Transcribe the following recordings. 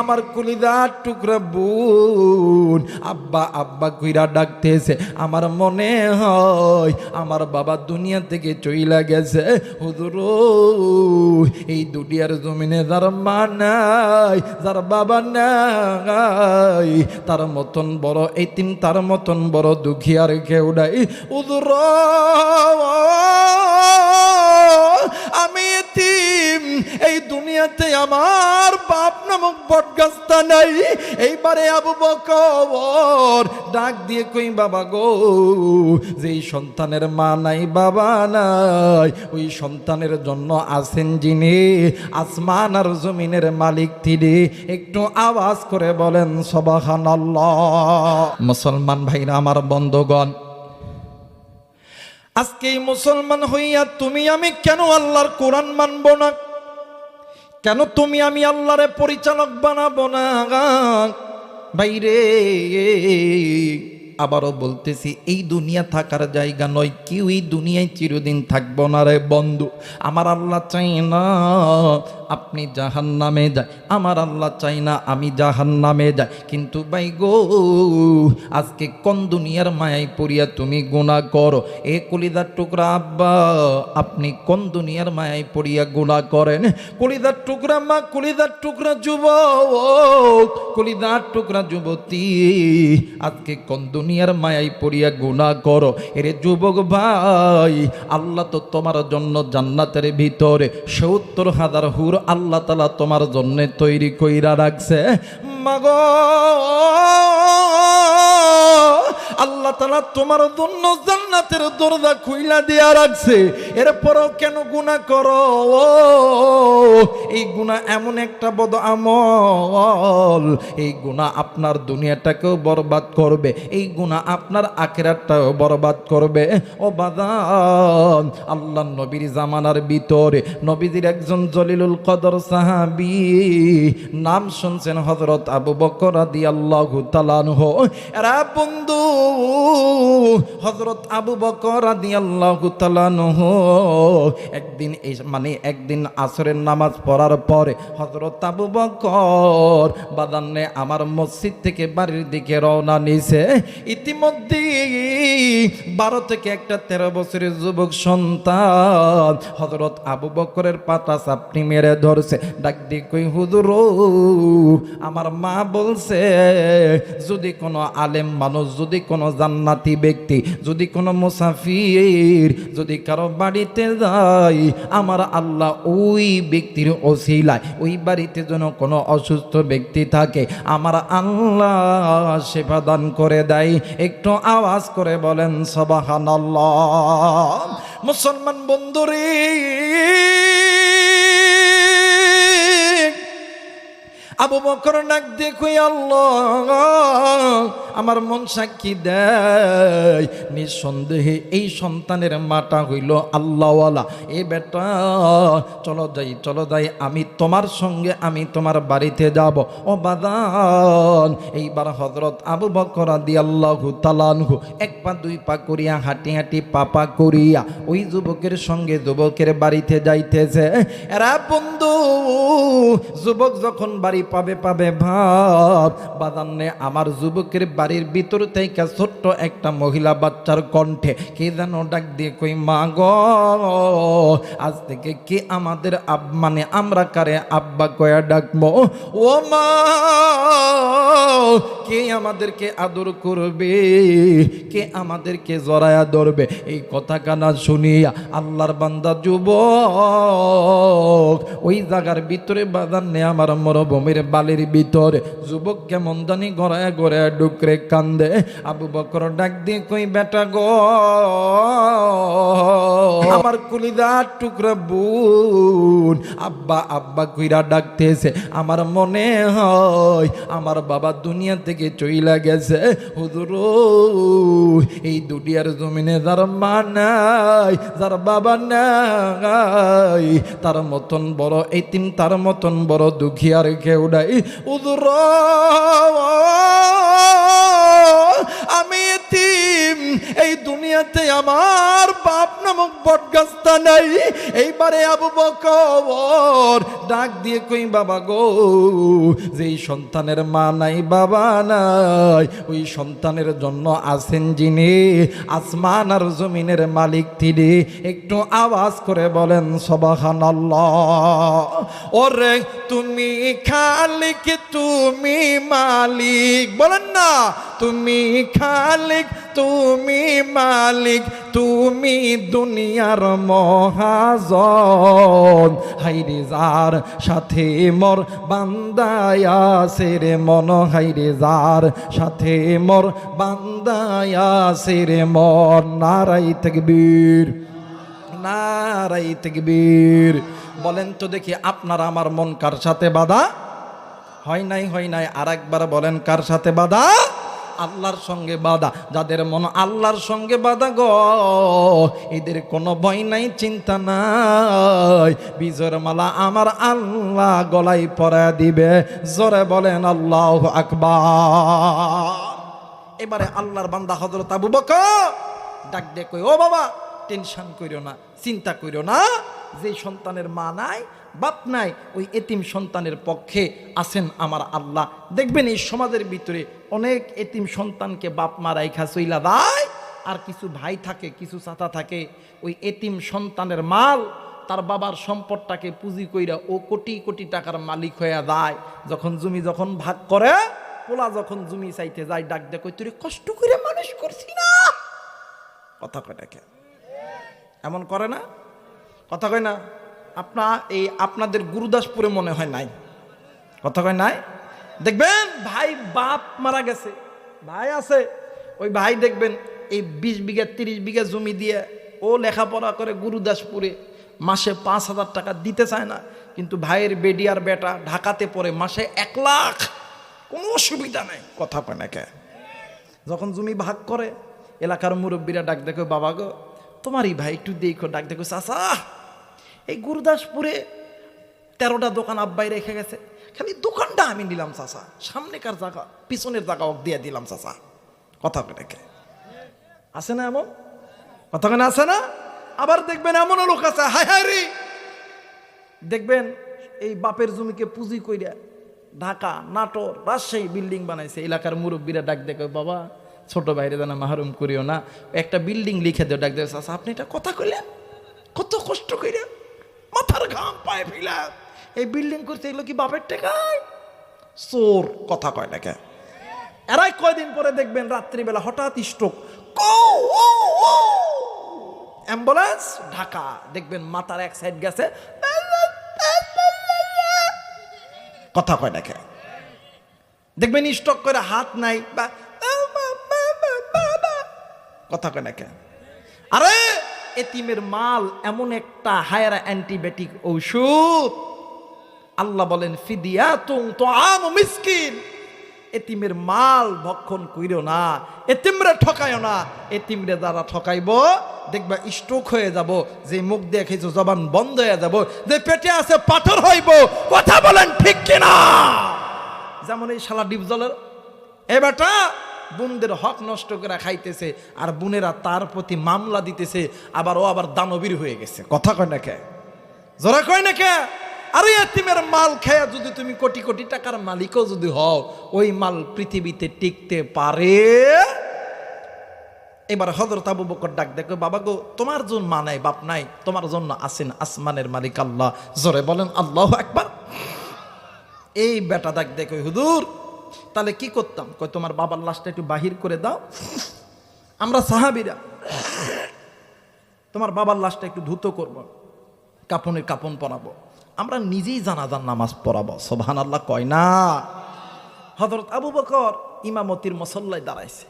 আমার কলিজার টুকরা বোন আব্বা আব্বা কইরা ডাকতেছে। আমার মনে হয় আমার বাবা দুনিয়া থেকে চইলা গেছে। হুজুর এই দুনিয়ার জমিনে যার মা নাই, যার বাবা নাই, তার মতন বড় এতিম, তার মতন বড় দুঃখী আর কেউ নাই। হুজুর আমি এতিম, এই দুনিয়াতে আমার বাপ নামক বটগাছটা নাই। এইবারে আবু বকর ডাক দিয়ে কই, বাবা গো, যেই সন্তানের মা নাই, বাবা নাই, ওই সন্তানের জন্য আছেন যিনি, আসমান আর জমিনের মালিক তিনি। একটু আওয়াজ করে বলেন সুবহানাল্লাহ। মুসলমান ভাইরা আমার বন্ধুগণ, আজকে এই মুসলমান হইয়া তুমি আমি কেন আল্লাহর কোরআন মানব না? কেন তুমি আমি আল্লাহরে পরিচালক বানাবো না? বাইরে আবারও বলতেছি, এই দুনিয়া থাকার জায়গা নয়। কেউ এই দুনিয়ায় চিরদিন থাকবো না রে বন্ধু। আমার আল্লাহ চাই না আপনি জাহান্নামে যায়, আমার আল্লাহ চাই না আমি জাহান্নামে যাই। কিন্তু ভাই গো, আজকে কোন দুনিয়ার মায়ায় পড়িয়া তুমি গুনাহ করো? এ কলিজার টুকরা আব্বা, আপনি কোন দুনিয়ার মায়ায় পড়িয়া গুনাহ করেন? কলিজার টুকরা মা, কলিজার টুকরা যুবক, কলিজার টুকরা যুবতী, আজকে কোন দুনিয়ার মায়ায় পড়িয়া গুনাহ করো? এরে যুবক ভাই, আল্লাহ তো তোমার জন্য জান্নাতের ভিতরে ৭০,০০০ হুর আল্লাহ তাআলা তোমার জন্য তৈরি কইরা রাখছে। মাগো, আল্লাহ তাআলা তোমার জন্য জান্নাতের দরজা খুইলা দিয়া রাখছে। এরপরও কেন গুনাহ করো? এই গুনাহ এমন একটা বদ আমল, এই গুনাহ আপনার দুনিয়াটাকেও বরবাদ করবে, এই গুনাহ আপনার আখিরাতটাও বরবাদ করবে। ও বাদান, আল্লাহ নবীর জামানার ভিতরে নবীজির একজন জলিলুল কদর সাহাবী, নাম শুনছেন হযরত আবু বকর রাদিয়াল্লাহু তাআলা আনহু। এরা বন্ধু, হযরত আবু বকর রাদিয়াল্লাহু তাআলা আনহু একদিন একদিন আসরের নামাজ পড়ার পরে হযরত আবু বকর বাদানে আমার মসজিদ থেকে বাড়ির দিকে রওনা নিছে। ইতিমধ্যে 12 থেকে একটা 13 বছরের যুবক সন্তান হযরত আবু বকরের পাতা চাপটি মেরে ধরছে। ডাক দিয়ে কই, হুজুর আমার মা বলছে যদি কোনো আলেম মানুষ, যদি কোনো জান্নাতি ব্যক্তি, যদি কোনো মুসাফির যদি কারো বাড়িতে যায়, আমার আল্লাহ ওই ব্যক্তির ওসিলায় ওই বাড়িতে যেন কোনো অসুস্থ ব্যক্তি থাকে, আমার আল্লাহ সেবা দান করে দেয়। একটু আওয়াজ করে বলেন সুবহানাল্লাহ। মুসলমান বন্ধুরে, আবু বকর ডাক দিয়ে কই, আল্লাহ আমার মন সাক্ষী দেয়, নিঃসন্দেহে এই সন্তানের মাটা হইল আল্লাহওয়ালা। এ বেটা, চলো যাই, আমি তোমার সঙ্গে আমি তোমার বাড়িতে যাব। ও বাদান, এইবার হযরত আবু বকর রাদিয়াল্লাহু তাআলা আনহু 1 পা 2 পা করিয়া হাঁটি হাঁটি পাপা করিয়া ওই যুবকের সঙ্গে যুবকের বাড়িতে যাইতেছে। এরা বন্ধু, যুবক যখন বাড়ি পাবে ভাব বাদানে, আমার যুবকের বাড়ির ভিতর থেকে ছোট্ট একটা মহিলা বাচ্চার কণ্ঠে কে যেন ডাক দিয়ে কই, মা গো, আজ থেকে কে আমাদের আমরা কারে আব্বা কয়া ডাকবো? ও মা, কে আমাদেরকে আদর করবে, কে আমাদেরকে জড়ায়া ধরবে? এই কথা কানা শুনিয়া আল্লাহর বান্দা যুবক ওই জায়গার ভিতরে বাদানে আমার মরুভূমির বালির ভিতরে যুবক কেমন জানি গড়ায় গড়ায় ডুকরে কান্দে। আবু বকর ডাক দিয়ে কই, বেটা গো, আমার কলিজার টুকরা বোন আব্বা আব্বা কইরা ডাকতেছে। আমার মনে হয় আমার বাবা দুনিয়া থেকে চইলা গেছে। হুজুর এই দুনিয়ার জমিনে যার মা নাই, যার বাবা নাই, তার মতন বড় এতিম, তার মতন বড় দুঃখী আর কেউ নাই। হুজুর আমি এতিম, এই দুনিয়াতে আমার বাপ নামক বটগাছটা নাই। এইবারে আবু বকর ডাক দিয়ে কই বাবা গো, যেই সন্তানের মা নাই বাবা নাই, ওই সন্তানের জন্য আছেন যিনি, আসমান আর জমিনের মালিক তিনি। একটু আওয়াজ করে বলেন সুবহানাল্লাহ। ওরে তুমি খালিক তুমি মালিক, বলেন না তুমি খালিক তুমি মালিক, তুমি দুনিয়ার মহাজন। হাইরে যার সাথে মোর বান্দায় আছে রে মন, হাইরে যার সাথে মোর বান্দায় আছে রে মন। নারাই তাকবীর, নারাই তাকবীর। বলেন তো দেখি আপনার আমার মন কার সাথে বাঁধা? হয় নাই, হয় নাই। আর একবার বলেন কার সাথে বাঁধা? আল্লাহর সঙ্গে বাঁধা। যাদের মন আল্লাহর সঙ্গে বাঁধা গো, এদের কোনো ভয় নাই, চিন্তা নাই। বিজয়ের মালা আমার আল্লাহ গলায় পরা দিবে। জোরে বলেন আল্লাহু আকবার। এবারে আল্লাহর বান্দা হযরত আবু বকর ডাক দিয়ে কই, ও বাবা টেনশন কইরো না, চিন্তা কইরো না। যে সন্তানের মা নাই বাপ নাই, ওই এতিম সন্তানের পক্ষে আছেন আমার আল্লাহ। দেখবেন এই সমাজের ভিতরে অনেক এতিম সন্তানকে বাপ মা রাইখা চইলা দেয়, আর কিছু ভাই থাকে, কিছু চাচা থাকে, ওই এতিম সন্তানের মাল তার বাবার সম্পদটাকে পুঁজি কইরা ও কোটি কোটি টাকার মালিক হয়ে যায়। যখন জমি যখন ভাগ করে, পোলা যখন জমি চাইতে যায় ডাক দে কই, তুই কষ্ট করে মানুষ করছি না। কথা কয় না কেন? এমন করে না? কথা কয় না? আপনাদের গুরুদাসপুরে মনে হয় নাই, কথা কয় নাই? দেখবেন ভাই বাপ মারা গেছে, ভাই আছে, ওই ভাই দেখবেন এই 20 বিঘা 30 বিঘা জমি দিয়ে ও লেখাপড়া করে গুরুদাসপুরে, মাসে 5,000 টাকা দিতে চায় না। কিন্তু ভাইয়ের বেডি আর বেটা ঢাকাতে পড়ে, মাসে 1 লাখ, কোনো অসুবিধা নাই। কথা কয় না কে? যখন জমি ভাগ করে এলাকার মুরব্বীরা ডাক দেখো, বাবা গো তোমারই ভাই একটু দেখো, ডাক দেখো চাচা এই গুরুদাসপুরে 13টা দোকান আব্বাই রেখে গেছে, খালি দোকানটা আমি নিলাম চাচা, সামনেকার জায়গা পিছনের জায়গা দিয়ে দিলাম চাচা। কথা রেখে আছে না এমন? কথা কেন আছে না? আবার দেখবেন এমনও লোক আছে, হায় হায় রে, দেখবেন এই বাপের জমিকে পুঁজি কইরা ঢাকা, নাটোর, রাজশাহী বিল্ডিং বানাইছে। এলাকার মুরব্বীরা ডাক দেখো, বাবা ছোট বাইরে জানা মাহরুম করিও না, একটা বিল্ডিং লিখে দেও। ডাক দেবে চাচা আপনি এটা কথা কইলেন, কত কষ্ট কইরা মাথার ঘাম পায়ে ফেলা এই বিল্ডিং করতে, এগুলো কি বাপের টাকায়? চোর। কথা কয় না কে? এরাই কয়দিন পরে দেখবেন রাত্রিবেলা হঠাৎ স্ট্রোক, অ্যাম্বুলেন্স ঢাকা, দেখবেন মাথার এক সাইড গেছে। কথা কয় না কে? দেখবেন স্ট্রোক করে হাত নাই, বা কথা কয় না কে? আরে এতিমের মাল এমন একটা হায়ার অ্যান্টিবায়োটিক ঔষধ, আল্লাহ বলেন ফিদিয়াতুন তুআমু মিসকিন। এতিমের মাল ভক্ষণ কইরো না, এতিমরে ঠকাইও না। এতিমরে যারা ঠকাইবো দেখবা স্ট্রোক হয়ে যাব, যে মুখ দিয়ে খেয়েছো জবান বন্ধ হয়ে যাব, যে পেটে আছে পাথর হইব। কথা বলেন ঠিক কিনা? যেমন এই শালা ডিপজলের এ বেটা বোনদের হক নষ্ট করে খাইতেছে, আর বোনেরা তার প্রতি মামলা দিতেছে, আবার ও আবার দানবীর হয়ে গেছে। কথা কয় না কে? জোরা কয় না কে? আরে এতিমের মাল খেয়ে যদি তুমি কোটি কোটি টাকার মালিকও যদি হও, ওই মাল পৃথিবীতে টিকতে পারে? এবার হযরত আবু বকর ডাক দেখো, বাবা গো তোমার জন্য মা নাই বাপ নাই, তোমার জন্য আছেন আসমানের মালিক আল্লাহ। জোরে বলেন আল্লাহু আকবার। এই বেটা ডাক দেখো, হুজুর তাহলে কি করতাম? কই তোমার বাবার লাশটা একটু বাহির করে দাও, আমরা সাহাবীরা তোমার বাবার লাশটা একটু ধুতো করব, কাফনের কাফন পরাবো, আমরা নিজেই জানাজার নামাজ পড়াবো। সুবহানাল্লাহ কয় না? হযরত আবু বকর ইমামতির মুসল্লায় দাঁড়াইছে,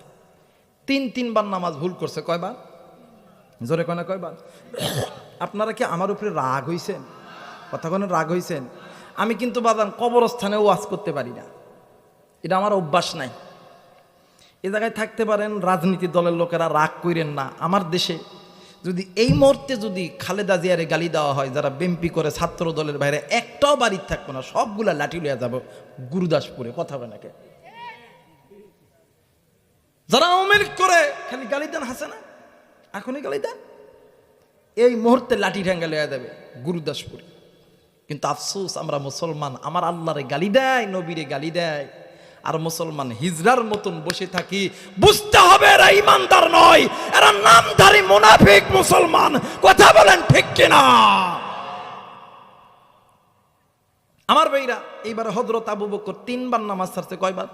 3বার নামাজ ভুল করছে। কয়বার? জোরে কয় না কয়বার? আপনারা কি আমার উপরে রাগ হইছেন? কথা কোনো রাগ হইছেন? আমি কিন্তু বাদান কবরস্থানে ওয়াজ করতে পারি না, এটা আমার অভ্যাস নাই। এ জায়গায় থাকতে পারেন রাজনীতি দলের লোকেরা, রাগ কইরেন না। আমার দেশে যদি এই মুহূর্তে যদি খালেদা জিয়ারে গালি দেওয়া হয়, যারা বিএনপি করে ছাত্র দলের বাইরে একটাও বাড়ির থাকবো না, সবগুলা লাঠি লইয়া যাব গুরুদাসপুরে। কথা বলে নাকি? যারা আওয়ামী লীগ করে খালি গালি দেন, হাসে না এখনই গালি দেন। এই মুহূর্তে লাঠি ঠ্যাঙ্গা লইয়া দেবে গুরুদাসপুরে। কিন্তু আফসোস আমরা মুসলমান আমার আল্লাহরে গালি দেয়, নবীরে গালি দেয়, আর মুসলমান হিজরার মতন বসে থাকি। বুঝতে হবে এরা ইমানদার নয়, এরা নামধারী মুনাফিক মুসলমান। কথা বলেন ঠিক কিনা? আমার ভাইরা, এইবার হযরত আবু বকর 3 বার নামাজ ছাড়ছে। কয়বার?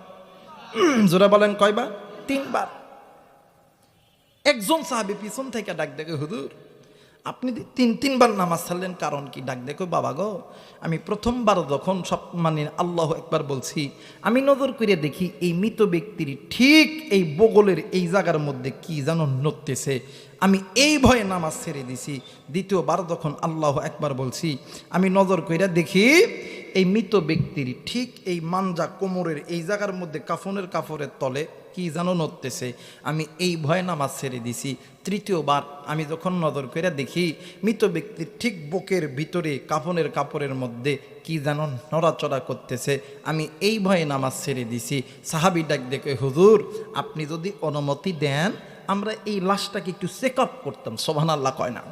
জোরে বলেন কয়বার? 3 বার। একজন সাহাবী পিছন থেকে ডাক দেখে, হুজুর আপনি 3 বার নামাজ ছাড়লেন, কারণ কি? ডাক দেখো, বাবা গো, আমি প্রথমবার যখন সব আল্লাহু আকবার বলছি, আমি নজর করে দেখি এই মৃত ব্যক্তির ঠিক এই বগলের এই জায়গার মধ্যে কি যেন নড়তেছে। আমি এই ভয়ে নামাজ ছেড়ে দিছি। দ্বিতীয়বার যখন আল্লাহু আকবার বলছি, আমি নজর করে দেখি এই মৃত ব্যক্তির ঠিক এই মানজা কোমরের এই জায়গার মধ্যে কাফনের তলে কি যেন নড়তেছে। আমি এই ভয়ে নামাজ ছেড়ে দিছি। তৃতীয়বার আমি যখন নজর করে দেখি মৃত ব্যক্তির ঠিক বুকের ভিতরে কাপড়ের মধ্যে কি যেন নড়াচড়া করতেছে। আমি এই ভয়ে নামাজ ছেড়ে দিছি। সাহাবী ডাক দেখে, হুজুর আপনি যদি অনুমতি দেন আমরা এই লাশটাকে একটু চেক আপ করতাম। সুবহানাল্লাহ কয় না?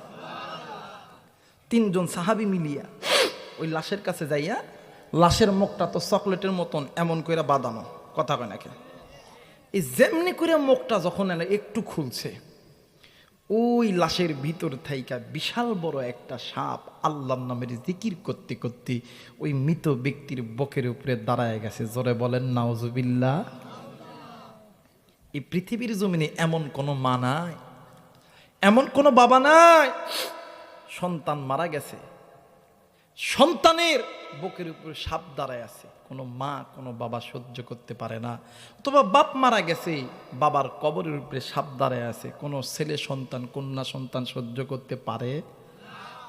3 জন সাহাবী মিলিয়া ওই লাশের কাছে যাইয়া, লাশের মুখটা তো চকলেটের মতন এমন করে বাঁধানো, কথা কয় নাকি? এই যেমনি করে মুখটা যখন একটু খুলছে, ওই লাশের ভিতর থাইকা বিশাল বড় একটা সাপ আল্লাহর নামের জিকির করতে করতে ওই মৃত ব্যক্তির বুকের উপরে দাঁড়ায় গেছে। জোরে বলেন নাউজুবিল্লাহ। এই পৃথিবীর জমিনে এমন কোনো মা নাই, এমন কোনো বাবা নাই, সন্তান মারা গেছে, সন্তানের বুকের উপরে সাপ দাঁড়ায় আছে, কোনো মা কোনো বাবা সহ্য করতে পারে না। অথবা বাপ মারা গেছে, বাবার কবরের উপরে সাপ দাঁড়ায় আছে, কোনো ছেলে সন্তান কন্যা সন্তান সহ্য করতে পারে?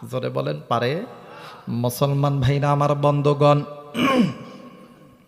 জোরে বলেন পারে? মুসলমান ভাইরা আমার বন্ধুগণ,